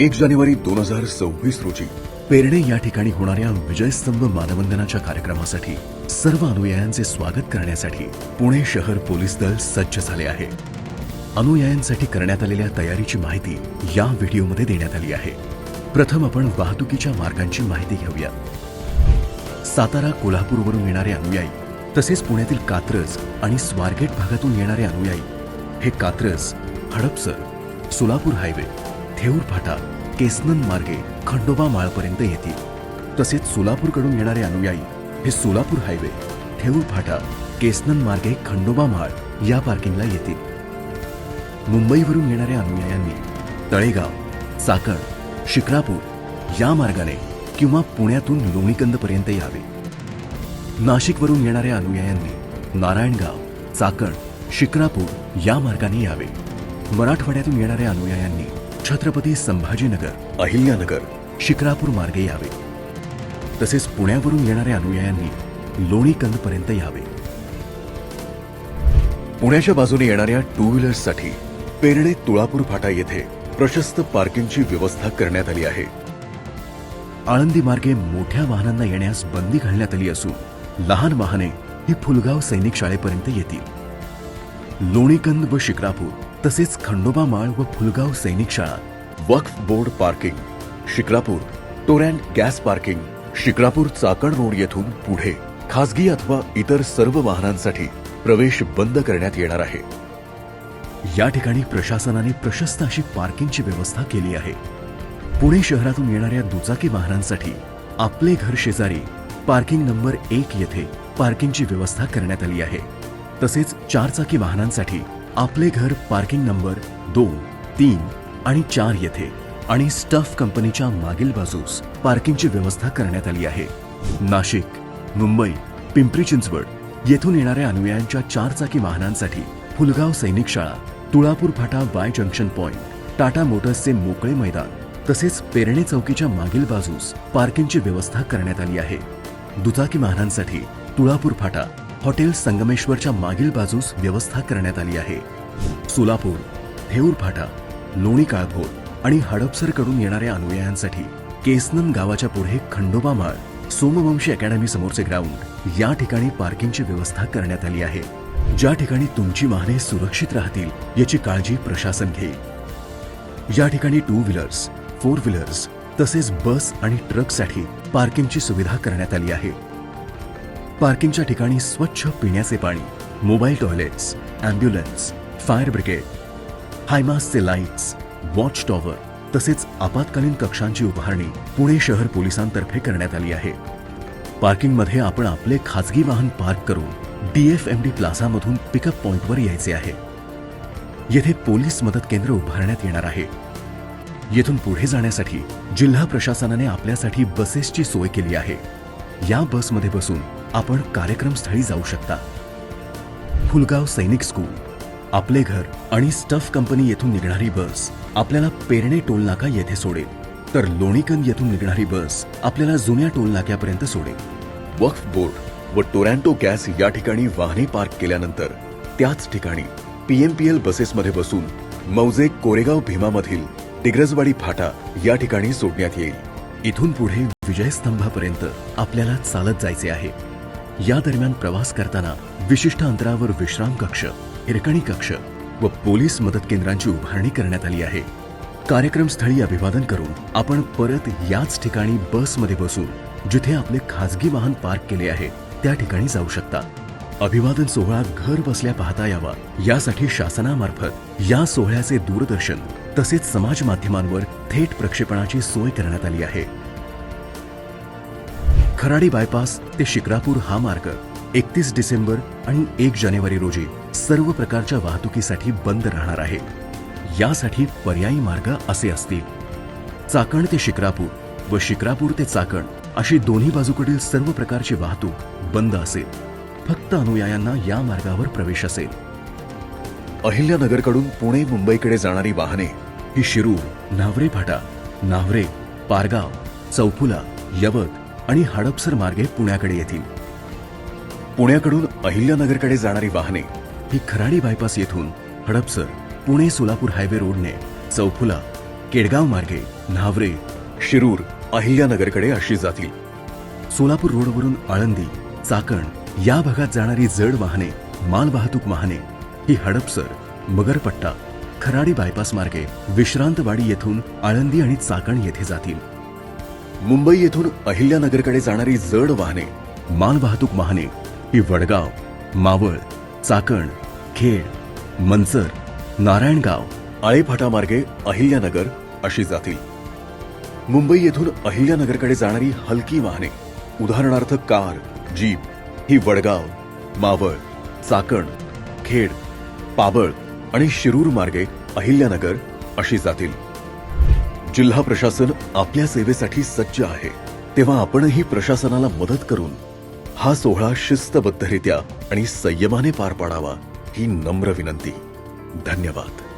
1 जानेवारी 2026 रोजी पेरणे या ठिकाणी होणाऱ्या विजयस्तंभ मानवंदनाच्या कार्यक्रमासाठी सर्व अनुयायांचे स्वागत करण्यासाठी पुणे शहर पोलीस दल सज्ज झाले आहे। अनुयायांसाठी करण्यात आलेल्या तयारीची माहिती या व्हिडिओमध्ये देण्यात आली आहे। प्रथम आपण वाहतुकीच्या मार्गांची माहिती घेऊया। सातारा कोल्हापूरवरून येणारे अनुयायी तसेच पुण्यातील कात्रज आणि स्वारगेट भागातून येणारे अनुयायी हे कात्रज, हडपसर, सोलापूर हायवे, थेऊर फाटा, केसनन मार्गे खंडोबा माळपर्यंत येतील। तसेच सोलापूरकडून येणारे अनुयायी हे सोलापूर हायवे, थेऊर फाटा, केसनन मार्गे खंडोबा माळ या पार्किंगला येतील। मुंबईवरून येणाऱ्या अनुयायांनी तळेगाव, चाकण, शिक्रापूर या मार्गाने किंवा पुण्यातून लोणीकंदपर्यंत यावे। नाशिकवरून येणाऱ्या अनुयायांनी नारायणगाव, चाकण, शिक्रापूर या मार्गाने यावे। मराठवाड्यातून येणाऱ्या अनुयायांनी छत्रपती संभाजीनगर, अहिल्यानगर, शिक्रापूर मार्गे यावे। तसेच पुण्यावरून येणाऱ्या अनुयायांनी लोणीकंदपर्यंत यावे। पुण्याच्या बाजूने येणाऱ्या टू व्हीलर्ससाठी पेरणे तुळापूर फाटा येथे प्रशस्त पार्किंगची व्यवस्था करण्यात आली आहे। आळंदी मार्गे मोठ्या वाहनांना येण्यास बंदी घालण्यात आली असून लहान वाहने ही फुलगाव सैनिक शाळेपर्यंत येतील। लोणीकंद व शिक्रापूर तसेच खंडोबा माळ व फुलगाव सैनिक शाळा, Waqf board parking, Shikrapur Torrent gas parking, Shikrapur Chakan road येथून पुढे खासगी अथवा इतर सर्व वाहनांसाठी प्रवेश बंद करण्यात येणार आहे। या ठिकाणी प्रशासनाने प्रशस्त अशी पार्किंगची व्यवस्था केली आहे। पुणे शहरातून येणाऱ्या दुचाकी वाहनांसाठी आपले घर शेजारी पार्किंग नंबर 1 येथे पार्किंगची व्यवस्था करण्यात आली आहे। तसेच चारचाकी वाहनांसाठी आपले घर पार्किंग नंबर 2, 3 आणि 4 येथे आणि स्टफ कंपनीच्या मागील बाजूस पार्किंगची व्यवस्था करण्यात आली आहे। नाशिक, मुंबई, पिंपरी चिंचवड येथून येणाऱ्या अनुयायांच्या चारचाकी वाहनांसाठी फुलगाव सैनिक शाळा, तुळापूर फाटा वाय जंक्शन पॉइंट, टाटा मोटर्सचे मोकळे मैदान तसेच पेरणे चौकीच्या मागील बाजूस पार्किंगची व्यवस्था करण्यात आली आहे। दुचाकी वाहनांसाठी तुळापूर फाटा, हॉटेल संगमेश्वरच्या मागील बाजूस व्यवस्था करण्यात आली आहे। सोलापूर, थेऊर फाटा, लोणी काळभोर आणि हडपसरकडून येणाऱ्या अनुयायांसाठी केसनन गावाच्या पुढे खंडोबा माळ, सोमवंशी अकॅडमी समोरचे ग्राउंड या ठिकाणी पार्किंगची व्यवस्था करण्यात आली आहे। ज्या ठिकाणी तुमची वाहने सुरक्षित राहतील याची काळजी प्रशासन घेईल। या ठिकाणी टू व्हीलर्स, 4 व्हीलर्स तसेच बस आणि ट्रकसाठी पार्किंगची सुविधा करण्यात आली आहे। पार्किंगच्या ठिकाणी स्वच्छ पिण्याचे पाणी, mobile toilets, ambulance, fire brigade, हायमासचे लाईट्स, वॉच टॉवर तसेच आपत्कालीन कक्षांची उभारणी पुणे शहर पोलिसांतर्फे करण्यात आली आहे। पार्किंगमध्ये आपण आपले खासगी वाहन पार्क करून DFMD प्लाझामधून पिकअप पॉइंटवर यायचे आहे। येथे पोलीस मदत केंद्र उभारण्यात येणार आहे। येथून पुढे जाण्यासाठी जिल्हा प्रशासनाने आपल्यासाठी बसेसची सोय केली आहे। या बसमध्ये बसून आपण कार्यक्रमस्थळी जाऊ शकता। फुलगाव सैनिक स्कूल, आपले घर आणि स्टफ कंपनी येथून निघणारी बस आपल्याला पेरणे टोल नाका येथे सोडेल, तर लोणीकंद येथून निघणारी बस आपल्याला जुन्या टोल नाक्यापर्यंत सोडेल। वक्फ बोर्ड व टोरॅन्टो गॅस या ठिकाणी वाहने पार्क केल्यानंतर त्याच ठिकाणी PMPL बसेसमध्ये बसून मौजे कोरेगाव भीमामधील डिग्रजवाडी फाटा या ठिकाणी सोडण्यात येईल। इथून पुढे विजयस्तंभापर्यंत आपल्याला चालत जायचे आहे। या दरम्यान प्रवास करताना विशिष्ट अंतरावर विश्राम कक्ष, हिरकणी कक्ष व पोलीस मदत केंद्रांची उभारणी करण्यात आली आहे। कार्यक्रमस्थळी अभिवादन करून आपण परत याच ठिकाणी बसमध्ये बसून जिथे आपले खासगी वाहन पार्क केले आहे त्या ठिकाणी जाऊ शकता। अभिवादन सोहळा घर बसल्या पाहता यावा यासाठी शासनामार्फत या सोहळ्याचे दूरदर्शन तसेच समाज माध्यमांवर थेट प्रक्षेपणाची सोय करण्यात आली आहे। खराडी बायपास ते शिक्रापूर हा मार्ग 31 डिसेंबर आणि 1 जानेवारी रोजी सर्व प्रकारच्या वाहतुकीसाठी बंद राहणार आहे। यासाठी पर्यायी मार्ग असे असतील: चाकण ते शिक्रापूर व शिक्रापूर ते चाकण अशी दोन्ही बाजूकडील सर्व प्रकारची वाहतूक बंद असेल। फक्त अनुयायांना या मार्गावर प्रवेश असेल। अहिल्यानगरकडून पुणे मुंबईकडे जाणारी वाहने ही शिरूर, न्हावरे फाटा, न्हावरे, पारगाव, चौफुला, यवत आणि हडपसर मार्गे पुण्याकडे येतील। पुण्याकडून अहिल्यानगरकडे जाणारी वाहने ही खराडी बायपास येथून हडपसर, पुणे सोलापूर हायवे रोडने चौफुला, केडगाव मार्गे न्हावरे, शिरूर, अहिल्यानगरकडे अशी जातील. सोलापूर रोडवरून आळंदी, चाकण या भागात जाणारी जड वाहने, मालवाहतूक वाहने ही हडपसर, मगरपट्टा, खराडी बायपास मार्गे विश्रांतवाडी येथून आळंदी आणि चाकण येथे जातील. मुंबई येथून अहिल्यानगरकडे जाणारी जड वाहने, मालवाहतूक वाहने ही वडगाव, मावळ, चाकण, खेड, मंचर, नारायणगाव, आळेफाटा मार्गे अहिल्यानगर अशी जातील. मुंबई येथून अहिल्यानगरकडे जाणारी हलकी वाहने, उदाहरणार्थ कार, जीप ही वडगाव, मावळ, चाकण, खेड, पाबळ आणि शिरूर मार्गे अहिल्यानगर अशी जातील. जिल्हा प्रशासन आपल्या सेवेसाठी सज्ज आहे, तेव्हा आपणही प्रशासनाला मदत करून हा सोहळा शिस्तबद्धरित्या आणि संयमाने पार पाडावा ही नम्र विनंती. धन्यवाद.